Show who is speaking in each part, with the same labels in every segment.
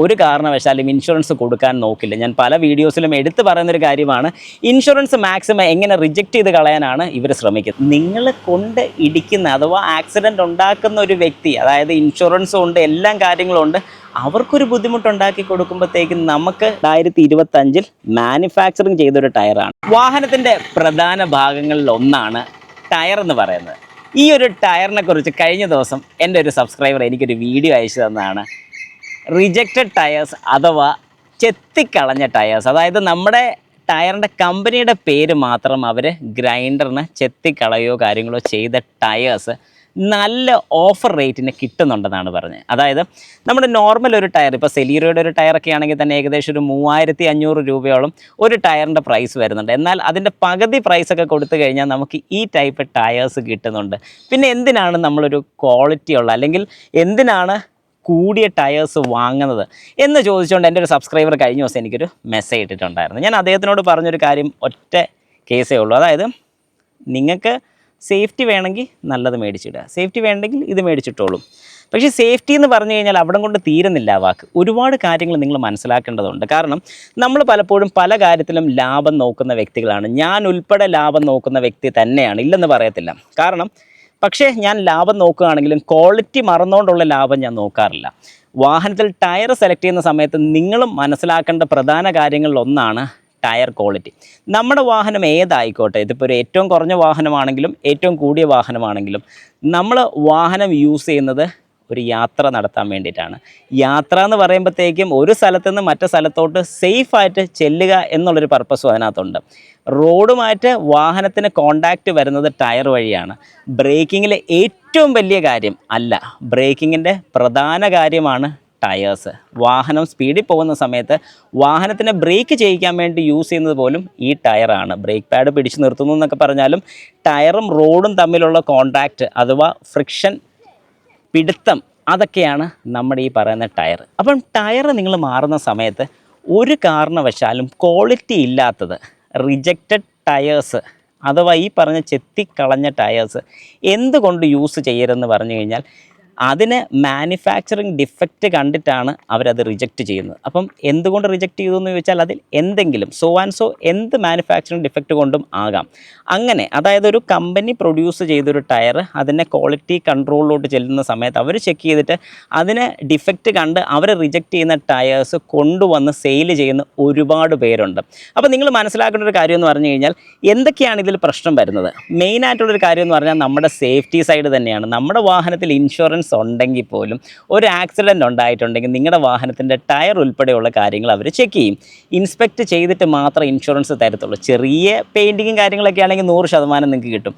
Speaker 1: ഒരു കാരണവശാലും ഇൻഷുറൻസ് കൊടുക്കാൻ നോക്കില്ല. ഞാൻ പല വീഡിയോസിലും എടുത്തു പറയുന്നൊരു കാര്യമാണ്. ഇൻഷുറൻസ് മാക്സിമം എങ്ങനെ റിജക്റ്റ് ചെയ്ത് കളയാനാണ് ഇവർ ശ്രമിക്കുന്നത്. നിങ്ങൾ കൊണ്ട് ഇടിക്കുന്ന അഥവാ ആക്സിഡൻ്റ് ഉണ്ടാക്കുന്ന ഒരു വ്യക്തി, അതായത് ഇൻഷുറൻസും ഉണ്ട്, എല്ലാം കാര്യങ്ങളും ഉണ്ട്, അവർക്കൊരു ബുദ്ധിമുട്ടുണ്ടാക്കി കൊടുക്കുമ്പോഴത്തേക്കും നമുക്ക് 2025 മാനുഫാക്ചറിങ് ചെയ്തൊരു ടയറാണ്. വാഹനത്തിൻ്റെ പ്രധാന ഭാഗങ്ങളിൽ ഒന്നാണ് ടയർ എന്ന് പറയുന്നത്. ഈ ഒരു ടയറിനെ കുറിച്ച് കഴിഞ്ഞ ദിവസം എൻ്റെ ഒരു സബ്സ്ക്രൈബർ എനിക്കൊരു വീഡിയോ അയച്ചു തന്നതാണ്. റിജക്റ്റഡ് ടയേഴ്സ് അഥവാ ചെത്തിക്കളഞ്ഞ ടയേഴ്സ്. അതായത് നമ്മുടെ ടയറിൻ്റെ കമ്പനിയുടെ പേര് മാത്രം അവർ ഗ്രൈൻഡറിന് ചെത്തിക്കളയോ കാര്യങ്ങളോ ചെയ്ത ടയേഴ്സ് നല്ല ഓഫർ റേറ്റിന് കിട്ടുന്നുണ്ടെന്നാണ് പറഞ്ഞത്. അതായത് നമ്മുടെ നോർമൽ ഒരു ടയർ, ഇപ്പോൾ സെലീറോയുടെ ഒരു ടയറൊക്കെ ആണെങ്കിൽ തന്നെ ഏകദേശം ഒരു 3500 രൂപയോളം ഒരു ടയറിൻ്റെ പ്രൈസ് വരുന്നുണ്ട്. എന്നാൽ അതിൻ്റെ പകുതി പ്രൈസൊക്കെ കൊടുത്തു കഴിഞ്ഞാൽ നമുക്ക് ഈ ടൈപ്പ് ടയേഴ്സ് കിട്ടുന്നുണ്ട്. പിന്നെ എന്തിനാണ് നമ്മളൊരു ക്വാളിറ്റിയുള്ള അല്ലെങ്കിൽ എന്തിനാണ് കൂടിയ ടയേഴ്സ് വാങ്ങുന്നത് എന്ന് ചോദിച്ചുകൊണ്ട് എൻ്റെ ഒരു സബ്സ്ക്രൈബർ കഴിഞ്ഞ ദിവസം എനിക്കൊരു മെസ്സേജ് ഇട്ടിട്ടുണ്ടായിരുന്നു. ഞാൻ അദ്ദേഹത്തിനോട് പറഞ്ഞൊരു കാര്യം ഒറ്റ കേസേ ഉള്ളൂ. അതായത് നിങ്ങൾക്ക് സേഫ്റ്റി വേണമെങ്കിൽ നല്ലത് മേടിച്ചിടുക, സേഫ്റ്റി വേണമെങ്കിൽ ഇത് മേടിച്ചിട്ടോളും. പക്ഷേ സേഫ്റ്റി എന്ന് പറഞ്ഞു കഴിഞ്ഞാൽ അവിടെ കൊണ്ട് തീരുന്നില്ല ആ വാക്ക്. ഒരുപാട് കാര്യങ്ങൾ നിങ്ങൾ മനസ്സിലാക്കേണ്ടതുണ്ട്. കാരണം നമ്മൾ പലപ്പോഴും പല കാര്യത്തിലും ലാഭം നോക്കുന്ന വ്യക്തികളാണ്. ഞാൻ ഉൾപ്പെടെ ലാഭം നോക്കുന്ന വ്യക്തി തന്നെയാണ്, ഇല്ലെന്ന് പറയത്തില്ല. കാരണം പക്ഷേ ഞാൻ ലാഭം നോക്കുകയാണെങ്കിലും ക്വാളിറ്റി മറന്നുകൊണ്ടുള്ള ലാഭം ഞാൻ നോക്കാറില്ല. വാഹനത്തിൽ ടയർ സെലക്ട് ചെയ്യുന്ന സമയത്ത് നിങ്ങളും മനസ്സിലാക്കേണ്ട പ്രധാന കാര്യങ്ങളിലൊന്നാണ് ടയർ ക്വാളിറ്റി. നമ്മുടെ വാഹനം ഏതായിക്കോട്ടെ, ഇതിപ്പോൾ ഒരു ഏറ്റവും കുറഞ്ഞ വാഹനമാണെങ്കിലും ഏറ്റവും കൂടിയ വാഹനമാണെങ്കിലും നമ്മൾ വാഹനം യൂസ് ചെയ്യുന്നത് ഒരു യാത്ര നടത്താൻ വേണ്ടിയിട്ടാണ്. യാത്ര എന്ന് പറയുമ്പോഴത്തേക്കും ഒരു സ്ഥലത്തു നിന്ന് മറ്റു സ്ഥലത്തോട്ട് സേഫായിട്ട് ചെല്ലുക എന്നുള്ളൊരു പർപ്പസും അതിനകത്തുണ്ട്. റോഡുമായിട്ട് വാഹനത്തിന് കോണ്ടാക്റ്റ് വരുന്നത് ടയർ വഴിയാണ്. ബ്രേക്കിങ്ങിലെ ഏറ്റവും വലിയ കാര്യം അല്ല, ബ്രേക്കിങ്ങിൻ്റെ പ്രധാന കാര്യമാണ് ടയേഴ്സ്. വാഹനം സ്പീഡിൽ പോകുന്ന സമയത്ത് വാഹനത്തിനെ ബ്രേക്ക് ചെയ്യിക്കാൻ വേണ്ടി യൂസ് ചെയ്യുന്നത് പോലും ഈ ടയറാണ്. ബ്രേക്ക് പാഡ് പിടിച്ചു നിർത്തുന്നു എന്നൊക്കെ പറഞ്ഞാലും ടയറും റോഡും തമ്മിലുള്ള കോണ്ടാക്റ്റ് അഥവാ ഫ്രിക്ഷൻ, പിടുത്തം, അതൊക്കെയാണ് നമ്മുടെ ഈ പറയുന്ന ടയർ. അപ്പം ടയർ നിങ്ങൾ മാറുന്ന സമയത്ത് ഒരു കാരണവശാലും ക്വാളിറ്റി ഇല്ലാത്തത് റിജക്റ്റഡ് ടയേഴ്സ് അഥവാ ഈ പറഞ്ഞ ചെത്തിക്കളഞ്ഞ ടയേഴ്സ് എന്തുകൊണ്ട് യൂസ് ചെയ്യരുതെന്ന് പറഞ്ഞു കഴിഞ്ഞാൽ അതിന് മാനുഫാക്ചറിങ് ഡിഫക്റ്റ് കണ്ടിട്ടാണ് അവരത് റിജക്റ്റ് ചെയ്യുന്നത്. അപ്പം എന്തുകൊണ്ട് റിജക്റ്റ് ചെയ്തു എന്ന് ചോദിച്ചാൽ അതിൽ എന്തെങ്കിലും എന്ത് മാനുഫാക്ചറിങ് ഡിഫക്റ്റ് കൊണ്ടും ആകാം. അങ്ങനെ അതായത് ഒരു കമ്പനി പ്രൊഡ്യൂസ് ചെയ്തൊരു ടയർ അതിനെ ക്വാളിറ്റി കൺട്രോളിലോട്ട് ചെല്ലുന്ന സമയത്ത് അവർ ചെക്ക് ചെയ്തിട്ട് അതിന് ഡിഫക്റ്റ് കണ്ട് അവർ റിജക്റ്റ് ചെയ്യുന്ന ടയേഴ്സ് കൊണ്ടുവന്ന് സെയിൽ ചെയ്യുന്ന ഒരുപാട് പേരുണ്ട്. അപ്പോൾ നിങ്ങൾ മനസ്സിലാക്കേണ്ട ഒരു കാര്യം എന്ന് പറഞ്ഞു കഴിഞ്ഞാൽ എന്തൊക്കെയാണ് ഇതിൽ പ്രശ്നം വരുന്നത്? മെയിനായിട്ടുള്ളൊരു കാര്യം എന്ന് പറഞ്ഞാൽ നമ്മുടെ സേഫ്റ്റി സൈഡ് തന്നെയാണ്. നമ്മുടെ വാഹനത്തിൽ ഇൻഷുറൻസ് ഉണ്ടെങ്കിൽ പോലും ഒരു ആക്സിഡൻറ്റ് ഉണ്ടായിട്ടുണ്ടെങ്കിൽ നിങ്ങളുടെ വാഹനത്തിൻ്റെ ടയർ ഉൾപ്പെടെയുള്ള കാര്യങ്ങൾ അവർ ചെക്ക് ചെയ്യും. ഇൻസ്പെക്റ്റ് ചെയ്തിട്ട് മാത്രമേ ഇൻഷുറൻസ് തരത്തുള്ളൂ. ചെറിയ പെയിൻറ്റിങ്ങും കാര്യങ്ങളൊക്കെ ആണെങ്കിൽ 100% നിങ്ങൾക്ക് കിട്ടും.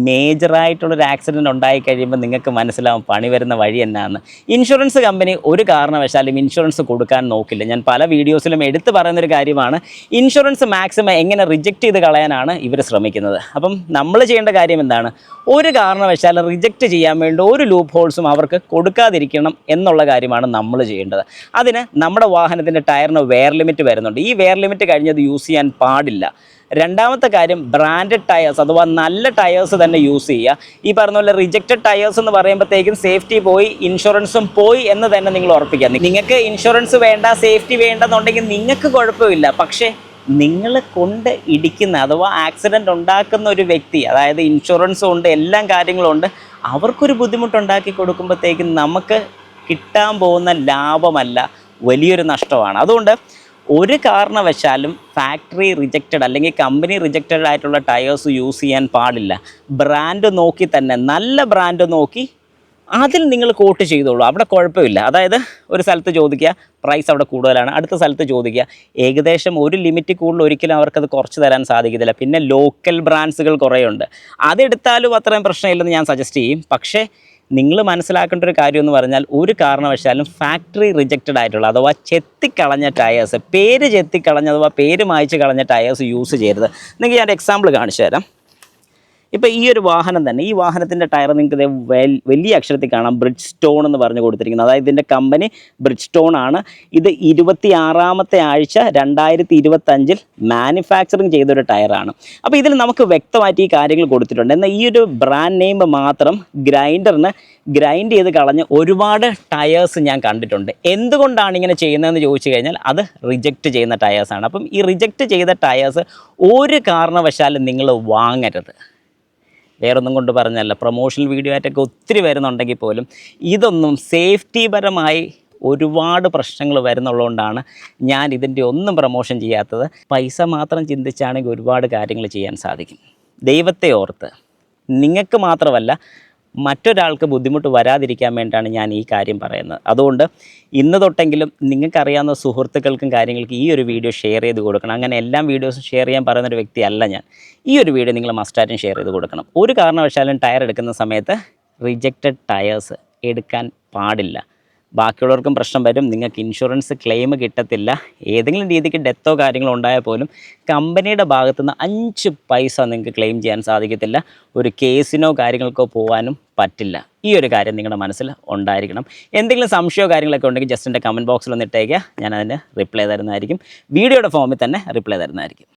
Speaker 1: മേജറായിട്ടുള്ളൊരു ആക്സിഡൻറ്റ് ഉണ്ടായി കഴിയുമ്പോൾ നിങ്ങൾക്ക് മനസ്സിലാവും പണി വരുന്ന വഴി എന്നാണ്. ഇൻഷുറൻസ് കമ്പനി ഒരു കാരണവശാലും ഇൻഷുറൻസ് കൊടുക്കാൻ നോക്കില്ല. ഞാൻ പല വീഡിയോസിലും എടുത്തു പറയുന്നൊരു കാര്യമാണ്. ഇൻഷുറൻസ് മാക്സിമം എങ്ങനെ റിജക്റ്റ് ചെയ്ത് കളയാനാണ് ഇവർ ശ്രമിക്കുന്നത്. അപ്പം നമ്മൾ ചെയ്യേണ്ട കാര്യം എന്താണ്? ഒരു കാരണവശാലും റിജക്റ്റ് ചെയ്യാൻ വേണ്ടി ഒരു ലൂപ്പ് ഹോൾസും അവർക്ക് കൊടുക്കാതിരിക്കണം എന്നുള്ള കാര്യമാണ് നമ്മൾ ചെയ്യേണ്ടത്. അതിന് നമ്മുടെ വാഹനത്തിൻ്റെ ടയറിന് വെയർ ലിമിറ്റ് വരുന്നുണ്ട്. ഈ വെയർ ലിമിറ്റ് കഴിഞ്ഞത് യൂസ് ചെയ്യാൻ പാടില്ല. രണ്ടാമത്തെ കാര്യം, ബ്രാൻഡഡ് ടയേഴ്സ് അഥവാ നല്ല ടയേഴ്സ് തന്നെ യൂസ് ചെയ്യുക. ഈ പറഞ്ഞ പോലെ റിജക്റ്റഡ് ടയേഴ്സ് എന്ന് പറയുമ്പോഴത്തേക്കും സേഫ്റ്റി പോയി, ഇൻഷുറൻസും പോയി എന്ന് തന്നെ നിങ്ങൾ ഉറപ്പിക്കുക. നിങ്ങൾക്ക് ഇൻഷുറൻസ് വേണ്ട, സേഫ്റ്റി വേണ്ടെന്നുണ്ടെങ്കിൽ നിങ്ങൾക്ക് കുഴപ്പമില്ല. പക്ഷേ നിങ്ങൾ കൊണ്ട് ഇടിക്കുന്ന അഥവാ ആക്സിഡൻ്റ് ഉണ്ടാക്കുന്ന ഒരു വ്യക്തി, അതായത് ഇൻഷുറൻസും ഉണ്ട്, എല്ലാം കാര്യങ്ങളും ഉണ്ട്, അവർക്കൊരു ബുദ്ധിമുട്ടുണ്ടാക്കി കൊടുക്കുമ്പോഴത്തേക്കും നമുക്ക് കിട്ടാൻ പോകുന്ന ലാഭമല്ല, വലിയൊരു നഷ്ടമാണ്. അതുകൊണ്ട് ഒരു കാരണവശാലും ഫാക്ടറി റിജക്റ്റഡ് അല്ലെങ്കിൽ കമ്പനി റിജക്റ്റഡ് ആയിട്ടുള്ള ടയേഴ്സ് യൂസ് ചെയ്യാൻ പാടില്ല. ബ്രാൻഡ് നോക്കി തന്നെ, നല്ല ബ്രാൻഡ് നോക്കി അതിൽ നിങ്ങൾ കോട്ട് ചെയ്തോളൂ, അവിടെ കുഴപ്പമില്ല. അതായത് ഒരു സ്ഥലത്ത് ചോദിക്കുക, പ്രൈസ് അവിടെ കൂടുതലാണ്, അടുത്ത സ്ഥലത്ത് ചോദിക്കുക, ഏകദേശം ഒരു ലിമിറ്റ് കൂടുതൽ ഒരിക്കലും അവർക്കത് കുറച്ച് തരാൻ സാധിക്കത്തില്ല. പിന്നെ ലോക്കൽ ബ്രാൻഡ്സുകൾ കുറേയുണ്ട്, അതെടുത്താലും അത്രയും പ്രശ്നമില്ലെന്ന് ഞാൻ സജസ്റ്റ് ചെയ്യും. പക്ഷേ നിങ്ങൾ മനസ്സിലാക്കേണ്ട ഒരു കാര്യം എന്ന് പറഞ്ഞാൽ ഒരു കാരണവശാലും ഫാക്ടറി റിജക്റ്റഡ് ആയിട്ടുള്ള അഥവാ ചെത്തിക്കളഞ്ഞ ടയേഴ്സ്, പേര് ചെത്തിക്കളഞ്ഞ അഥവാ പേര് മായ്ച്ച് കളഞ്ഞ ടയേഴ്സ് യൂസ് ചെയ്യരുത്. നിങ്ങൾക്ക് ഞാൻ എക്സാമ്പിൾ കാണിച്ചു തരാം. ഇപ്പോൾ ഈ ഒരു വാഹനം തന്നെ, ഈ വാഹനത്തിൻ്റെ ടയർ നിങ്ങൾക്ക് ഇതേ വലിയ അക്ഷരത്തിൽ കാണാം ബ്രിഡ്ജ് സ്റ്റോൺ എന്ന് പറഞ്ഞ് കൊടുത്തിരിക്കുന്നത്. അതായത് ഇതിൻ്റെ കമ്പനി ബ്രിഡ്ജ് സ്റ്റോൺ ആണ്. ഇത് 26ാമത്തെ ആഴ്ച 2025 മാനുഫാക്ചറിങ് ചെയ്തൊരു ടയറാണ്. അപ്പോൾ ഇതിൽ നമുക്ക് വ്യക്തമായിട്ട് ഈ കാര്യങ്ങൾ കൊടുത്തിട്ടുണ്ട്. എന്നാൽ ഈ ഒരു ബ്രാൻഡ് നെയിം മാത്രം ഗ്രൈൻഡറിന് ഗ്രൈൻഡ് ചെയ്ത് കളഞ്ഞ് ഒരുപാട് ടയേഴ്സ് ഞാൻ കണ്ടിട്ടുണ്ട്. എന്തുകൊണ്ടാണ് ഇങ്ങനെ ചെയ്യുന്നതെന്ന് ചോദിച്ചു കഴിഞ്ഞാൽ അത് റിജക്റ്റ് ചെയ്യുന്ന ടയേഴ്സാണ്. അപ്പം ഈ റിജക്റ്റ് ചെയ്ത ടയേഴ്സ് ഒരു കാരണവശാലും നിങ്ങൾ വാങ്ങരുത്. വേറൊന്നും കൊണ്ട് പറഞ്ഞല്ല, പ്രൊമോഷണൽ വീഡിയോ ആയിട്ടൊക്കെ ഒത്തിരി വരുന്നുണ്ടെങ്കിൽ പോലും ഇതൊന്നും സേഫ്റ്റി പരമായി ഒരുപാട് പ്രശ്നങ്ങൾ വരുന്നുള്ളതുകൊണ്ടാണ് ഞാൻ ഇതിൻ്റെ ഒന്നും പ്രൊമോഷൻ ചെയ്യാത്തത്. പൈസ മാത്രം ചിന്തിച്ചാണെങ്കിൽ ഒരുപാട് കാര്യങ്ങൾ ചെയ്യാൻ സാധിക്കും. ദൈവത്തെ ഓർത്ത് നിങ്ങൾക്ക് മാത്രമല്ല മറ്റൊരാൾക്ക് ബുദ്ധിമുട്ട് വരാതിരിക്കാൻ വേണ്ടിയാണ് ഞാൻ ഈ കാര്യം പറയുന്നത്. അതുകൊണ്ട് ഇന്ന് തൊട്ടെങ്കിലും നിങ്ങൾക്കറിയാവുന്ന സുഹൃത്തുക്കൾക്കും കാര്യങ്ങൾക്കും ഈ ഒരു വീഡിയോ ഷെയർ ചെയ്ത് കൊടുക്കണം. അങ്ങനെ എല്ലാ വീഡിയോസും ഷെയർ ചെയ്യാൻ പറയുന്നൊരു വ്യക്തിയല്ല ഞാൻ. ഈ ഒരു വീഡിയോ നിങ്ങൾ മസ്റ്റായിട്ടും ഷെയർ ചെയ്ത് കൊടുക്കണം. ഒരു കാരണവശാലും ടയർ എടുക്കുന്ന സമയത്ത് റിജക്റ്റഡ് ടയേഴ്സ് എടുക്കാൻ പാടില്ല. ബാക്കിയുള്ളവർക്കും പ്രശ്നം വരും, നിങ്ങൾക്ക് ഇൻഷുറൻസ് ക്ലെയിം കിട്ടത്തില്ല. ഏതെങ്കിലും രീതിക്ക് ഡെത്തോ കാര്യങ്ങളോ ഉണ്ടായാൽ പോലും കമ്പനിയുടെ ഭാഗത്തുനിന്ന് 5 പൈസ നിങ്ങൾക്ക് ക്ലെയിം ചെയ്യാൻ സാധിക്കത്തില്ല. ഒരു കേസിനോ കാര്യങ്ങൾക്കോ പോകാനും പറ്റില്ല. ഈ ഒരു കാര്യം നിങ്ങളുടെ മനസ്സിൽ ഉണ്ടായിരിക്കണം. എന്തെങ്കിലും സംശയമോ കാര്യങ്ങളൊക്കെ ഉണ്ടെങ്കിൽ ജസ്റ്റ് എൻ്റെ കമൻറ്റ് ബോക്സിൽ ഒന്ന് ഇട്ടേക്കുക, ഞാൻ അതിന് റിപ്ലൈ തരുന്നതായിരിക്കും. വീഡിയോയുടെ ഫോമിൽ തന്നെ റിപ്ലൈ തരുന്നതായിരിക്കും.